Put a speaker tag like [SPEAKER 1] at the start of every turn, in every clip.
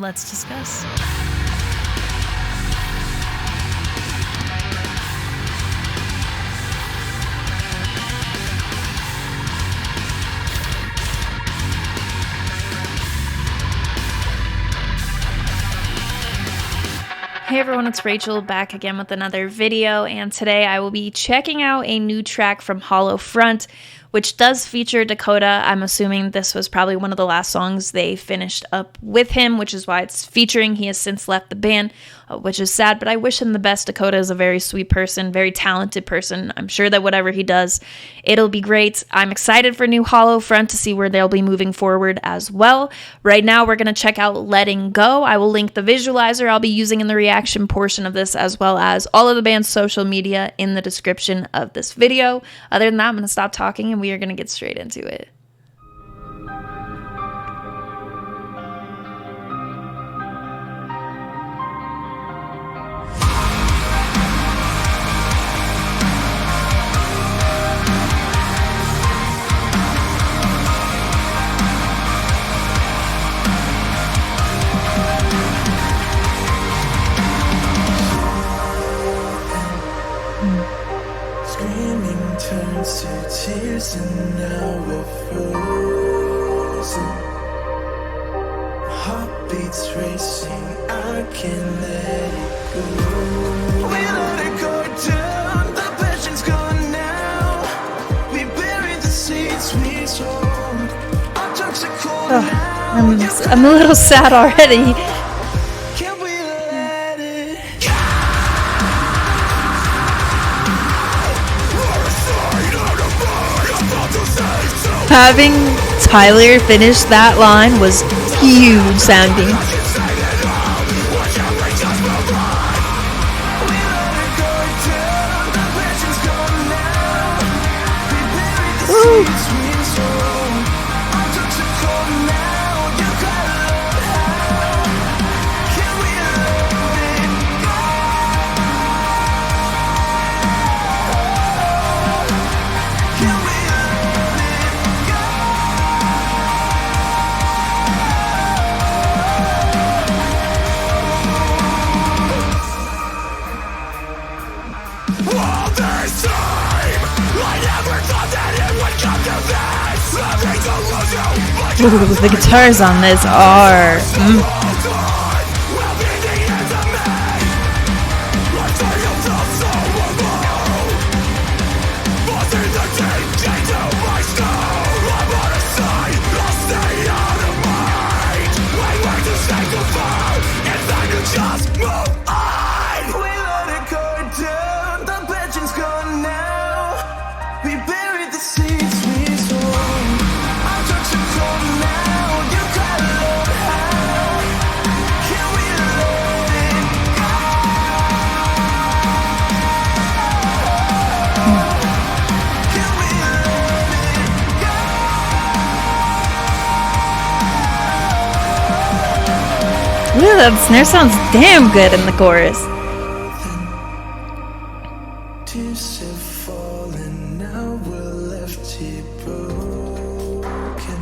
[SPEAKER 1] Let's discuss. Hey everyone, it's Rachel back again with another video, and today I will be checking out a new track from Hollow Front, which does feature Dakota. I'm assuming this was probably one of the last songs they finished up with him, which is why it's featuring. He has since left the band, which is sad, but I wish him the best. Dakota is a very sweet person, very talented person. I'm sure that whatever he does, it'll be great. I'm excited for new Hollow Front to see where they'll be moving forward as well. Right now, we're going to check out Letting Go. I will link the visualizer I'll be using in the reaction portion of this, as well as all of the band's social media in the description of this video. Other than that, I'm going to stop talking and we are going to get straight into it.
[SPEAKER 2] Screaming turns to tears and now we're frozen. Heartbeats racing, I can't let it go. We let it go down, the passion's gone now. We buried the seeds we sown. Our toxic cold now.
[SPEAKER 1] I'm a little sad already.
[SPEAKER 2] Can we let it
[SPEAKER 1] Having Tyler finish that line was huge sounding. Woo. Ooh, the guitars on this are Ooh, that snare sounds damn good in the chorus.
[SPEAKER 2] Tears have fallen, now we're left here broken.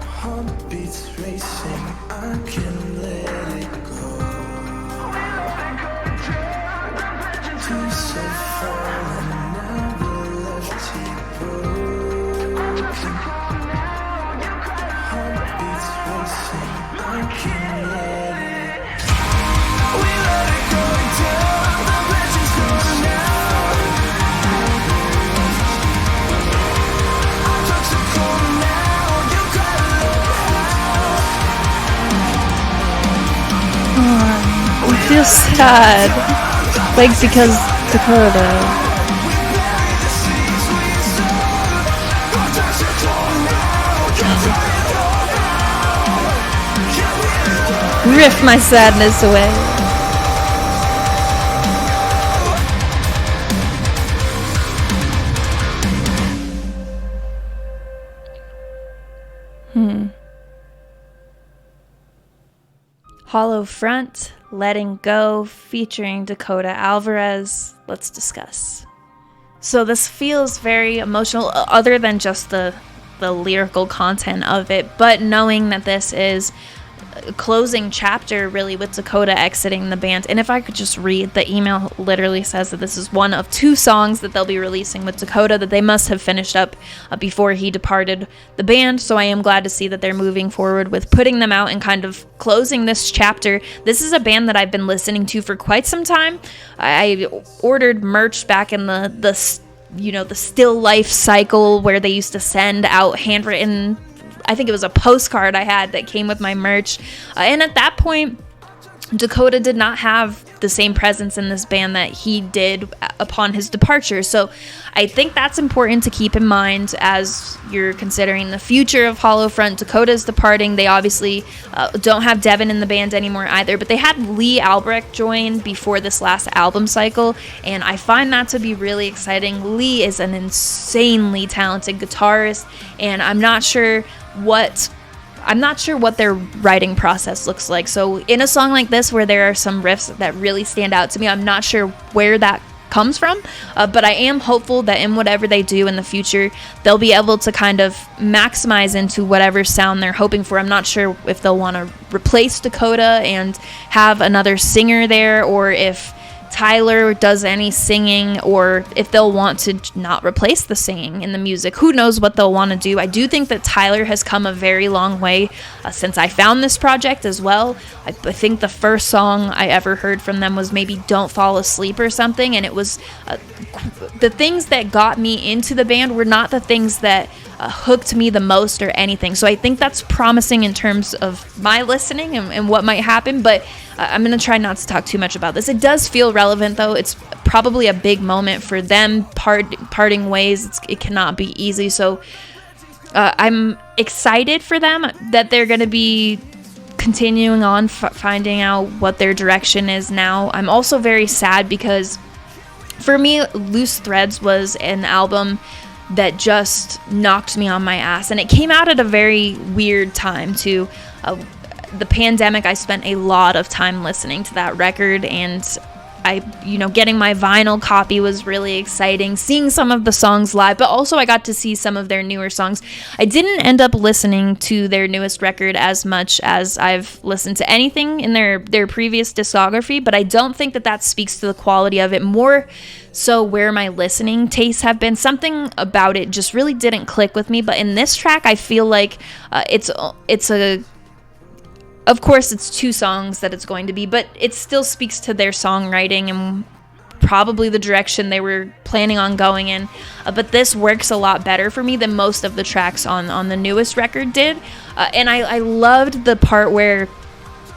[SPEAKER 2] Heartbeats racing, I can't let it go. Tears have fallen, now we're left here broken. Heartbeats racing, I can't let it. We let it go down, the passion's gone now. Our toxic cold now, you gotta know how.
[SPEAKER 1] I feel sad. Like, because Dakota. Riff my sadness away. Hollow Front, Letting Go, featuring Dakota Alvarez. Let's discuss. So this feels very emotional, other than just the lyrical content of it, but knowing that this is closing chapter really with Dakota exiting the band. And if I could just read, the email literally says that this is one of 2 songs that they'll be releasing with Dakota that they must have finished up before he departed the band. So I am glad to see that they're moving forward with putting them out and kind of closing this chapter. This is a band that I've been listening to for quite some time. I ordered merch back in the Still Life cycle where they used to send out handwritten, I think it was a postcard I had that came with my merch. And at that point, Dakota did not have the same presence in this band that he did upon his departure. So I think that's important to keep in mind as you're considering the future of Hollow Front. Dakota's departing. They obviously don't have Devin in the band anymore either, but they had Lee Albrecht join before this last album cycle, and I find that to be really exciting. Lee is an insanely talented guitarist, and I'm not sure what their writing process looks like. So in a song like this where there are some riffs that really stand out to me, I'm not sure where that comes from, but I am hopeful that in whatever they do in the future, they'll be able to kind of maximize into whatever sound they're hoping for. I'm not sure if they'll want to replace Dakota and have another singer there, or if Tyler does any singing, or if they'll want to not replace the singing in the music. Who knows what they'll want to do. I do think that Tyler has come a very long way since I found this project as well. I think the first song I ever heard from them was maybe Don't Fall Asleep or something, and it was the things that got me into the band were not the things that hooked me the most or anything. So I think that's promising in terms of my listening and what might happen, but I'm going to try not to talk too much about this. It does feel relevant, though. It's probably a big moment for them parting ways. It cannot be easy. So I'm excited for them that they're going to be continuing on finding out what their direction is now. I'm also very sad because for me, Loose Threads was an album that just knocked me on my ass, and it came out at a very weird time too. The pandemic, I spent a lot of time listening to that record, and getting my vinyl copy was really exciting, seeing some of the songs live, but also I got to see some of their newer songs. I didn't end up listening to their newest record as much as I've listened to anything in their previous discography, but I don't think that speaks to the quality of it, more so where my listening tastes have been. Something about it just really didn't click with me, but in this track, I feel like of course, it's 2 songs that it's going to be, but it still speaks to their songwriting and probably the direction they were planning on going in. But this works a lot better for me than most of the tracks on the newest record did. And I loved the part where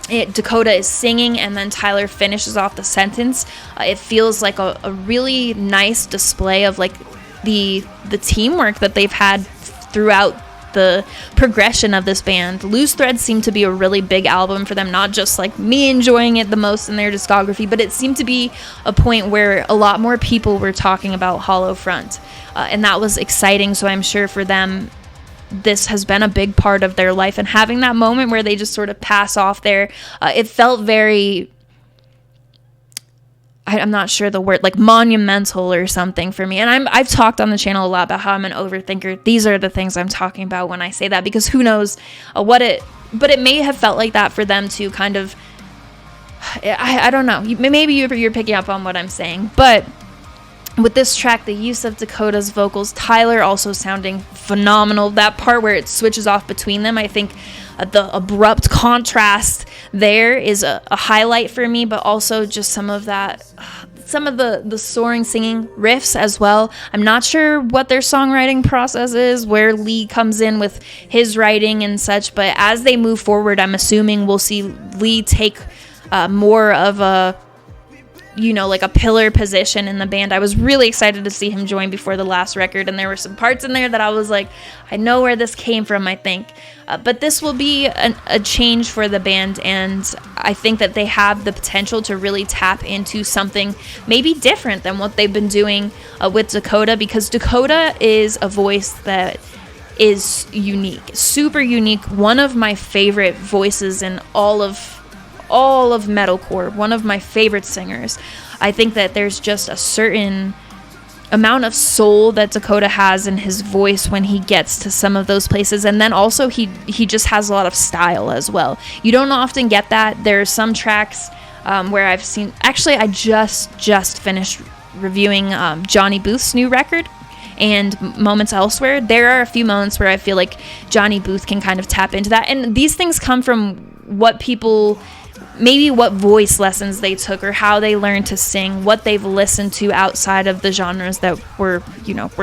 [SPEAKER 1] Dakota is singing and then Tyler finishes off the sentence. It feels like a really nice display of like the teamwork that they've had throughout the progression of this band. Loose Threads seemed to be a really big album for them, not just like me enjoying it the most in their discography, but it seemed to be a point where a lot more people were talking about Hollow Front, and that was exciting. So I'm sure for them this has been a big part of their life, and having that moment where they just sort of pass off there, it felt very, I'm not sure the word, like monumental or something for me. And I've talked on the channel a lot about how I'm an overthinker. These are the things I'm talking about when I say that, because who knows but it may have felt like that for them too, kind of. I don't know. Maybe you're picking up on what I'm saying, but with this track, the use of Dakota's vocals, Tyler also sounding phenomenal. That part where it switches off between them, I think the abrupt contrast there is a highlight for me, but also just some of the soaring singing riffs as well. I'm not sure what their songwriting process is, where Lee comes in with his writing and such, but as they move forward, I'm assuming we'll see Lee take more of a like a pillar position in the band. I was really excited to see him join before the last record, and there were some parts in there that I was like, I know where this came from, I think. But this will be a change for the band, and I think that they have the potential to really tap into something maybe different than what they've been doing with Dakota, because Dakota is a voice that is unique, super unique, one of my favorite voices in all of metalcore, one of my favorite singers. I think that there's just a certain amount of soul that Dakota has in his voice when he gets to some of those places. And then also he just has a lot of style as well. You don't often get that. There are some tracks where I've seen, actually I just finished reviewing Johnny Booth's new record and Moments Elsewhere. There are a few moments where I feel like Johnny Booth can kind of tap into that, and these things come from what people, maybe what voice lessons they took or how they learned to sing, what they've listened to outside of the genres that we're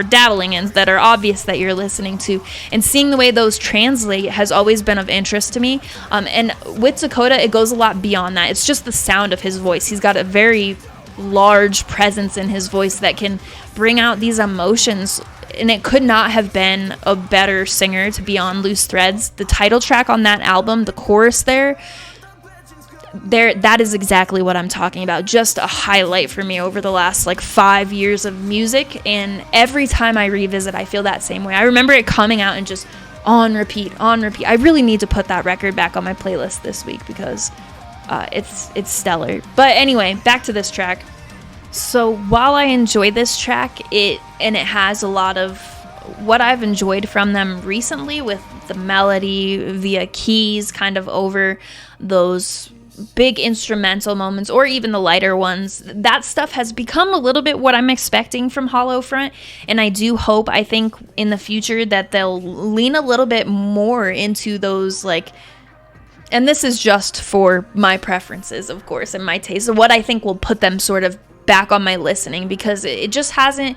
[SPEAKER 1] dabbling in, that are obvious that you're listening to, and seeing the way those translate has always been of interest to me. And with Dakota, it goes a lot beyond that. It's just the sound of his voice. He's got a very large presence in his voice that can bring out these emotions, and it could not have been a better singer to be on Loose Threads. The title track on that album, the chorus there, that is exactly what I'm talking about. Just a highlight for me over the last 5 years of music, and every time I revisit, I feel that same way. I remember it coming out and just on repeat. I really need to put that record back on my playlist this week because it's stellar. But anyway, back to this track. So while I enjoy this track, it has a lot of what I've enjoyed from them recently, with the melody via keys kind of over those big instrumental moments or even the lighter ones. That stuff has become a little bit what I'm expecting from Hollow Front, and I think in the future that they'll lean a little bit more into those, and this is just for my preferences, of course, and my taste of what I think will put them sort of back on my listening, because it just hasn't,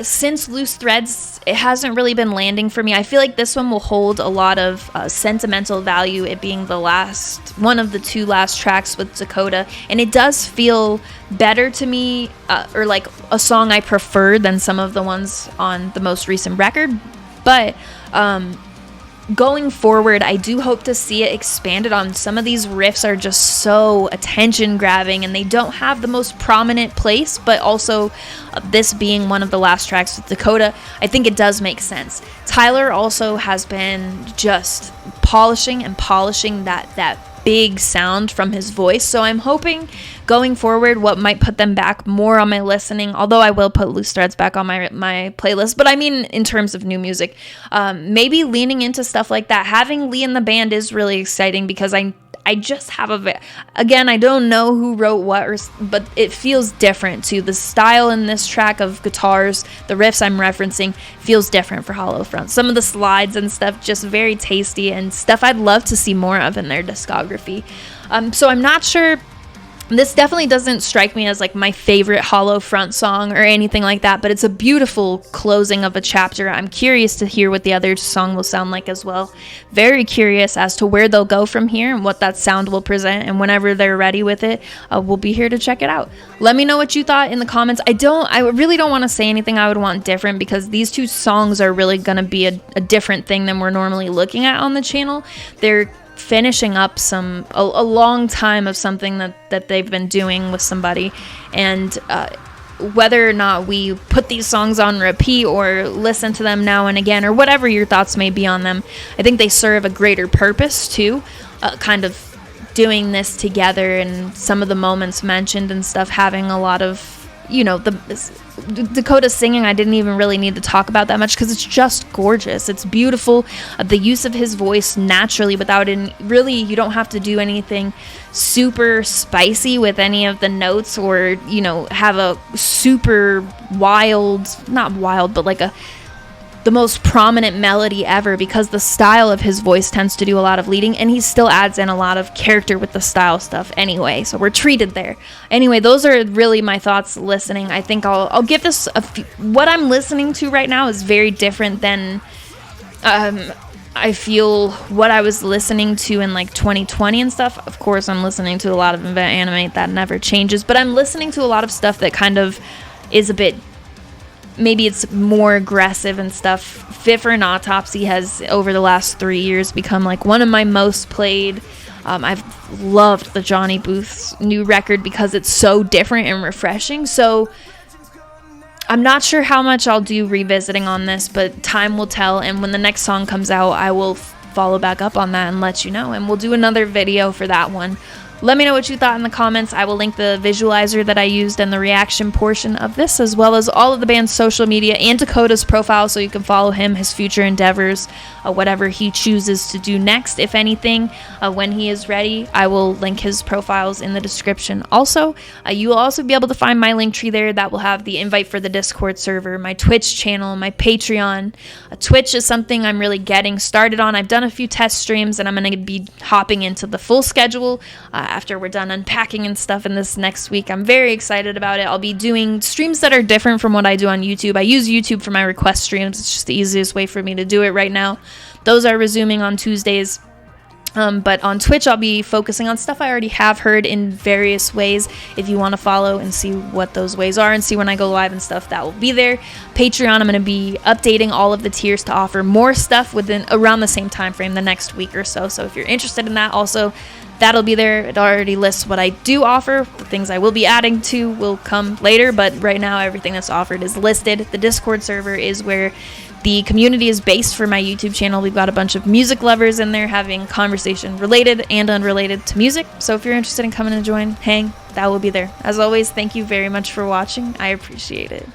[SPEAKER 1] since Loose Threads, it hasn't really been landing for me. I feel like this one will hold a lot of sentimental value, it being one of the two last tracks with Dakota, and it does feel better to me, or like a song I prefer than some of the ones on the most recent record. But going forward, I do hope to see it expanded on. Some of these riffs are just so attention grabbing, and they don't have the most prominent place, but also this being one of the last tracks with Dakota, I think it does make sense. Tyler also has been just polishing that big sound from his voice, so I'm hoping going forward what might put them back more on my listening, although I will put Loose Threads back on my playlist, but I mean in terms of new music, maybe leaning into stuff like that. Having Lee in the band is really exciting, because I just have again, I don't know who wrote what, but it feels different too. The style in this track of guitars, the riffs I'm referencing, feels different for Hollow Front. Some of the slides and stuff, just very tasty, and stuff I'd love to see more of in their discography. So I'm not sure. This definitely doesn't strike me as my favorite Hollow Front song or anything like that, but it's a beautiful closing of a chapter. I'm curious to hear what the other song will sound like as well. Very curious as to where they'll go from here and what that sound will present, and whenever they're ready with it, we'll be here to check it out. Let me know what you thought in the comments. I really don't want to say anything I would want different, because these two songs are really going to be a different thing than we're normally looking at on the channel. They're finishing up a long time of something that they've been doing with somebody, and whether or not we put these songs on repeat or listen to them now and again, or whatever your thoughts may be on them, I think they serve a greater purpose too, kind of doing this together, and some of the moments mentioned and stuff having a lot of, the Dakota singing, I didn't even really need to talk about that much, because it's just gorgeous. It's beautiful. The use of his voice naturally, without really, you don't have to do anything super spicy with any of the notes, or have a super not wild, but the most prominent melody ever, because the style of his voice tends to do a lot of leading, and he still adds in a lot of character with the style stuff anyway, so we're treated there. Anyway, those are really my thoughts listening. I think I'll give this what I'm listening to right now is very different than I feel what I was listening to in 2020 and stuff. Of course, I'm listening to a lot of Invent Animate, that never changes, but I'm listening to a lot of stuff that kind of is a bit, maybe it's more aggressive and stuff. Fit for an Autopsy has, over the last 3 years, become one of my most played. I've loved the Johnny Booth's new record because it's so different and refreshing. So I'm not sure how much I'll do revisiting on this, but time will tell. And when the next song comes out, I will follow back up on that and let you know. And we'll do another video for that one. Let me know what you thought in the comments. I will link the visualizer that I used and the reaction portion of this, as well as all of the band's social media and Dakota's profile, so you can follow him, his future endeavors, whatever he chooses to do next, if anything. When he is ready, I will link his profiles in the description. Also, you will also be able to find my link tree there that will have the invite for the Discord server, my Twitch channel, my Patreon. Twitch is something I'm really getting started on. I've done a few test streams, and I'm going to be hopping into the full schedule after we're done unpacking and stuff in this next week. I'm very excited about it. I'll be doing streams that are different from what I do on YouTube. I use YouTube for my request streams. It's just the easiest way for me to do it right now. Those are resuming on Tuesdays. But on Twitch, I'll be focusing on stuff I already have heard in various ways. If you want to follow and see what those ways are and see when I go live and stuff, that will be there. Patreon, I'm going to be updating all of the tiers to offer more stuff within around the same time frame, the next week or so. So if you're interested in that, also, that'll be there. It already lists what I do offer. The things I will be adding to will come later, but right now everything that's offered is listed. The Discord server is where the community is based for my YouTube channel. We've got a bunch of music lovers in there having conversation related and unrelated to music. So if you're interested in coming to join, hang, that will be there. As always, thank you very much for watching. I appreciate it.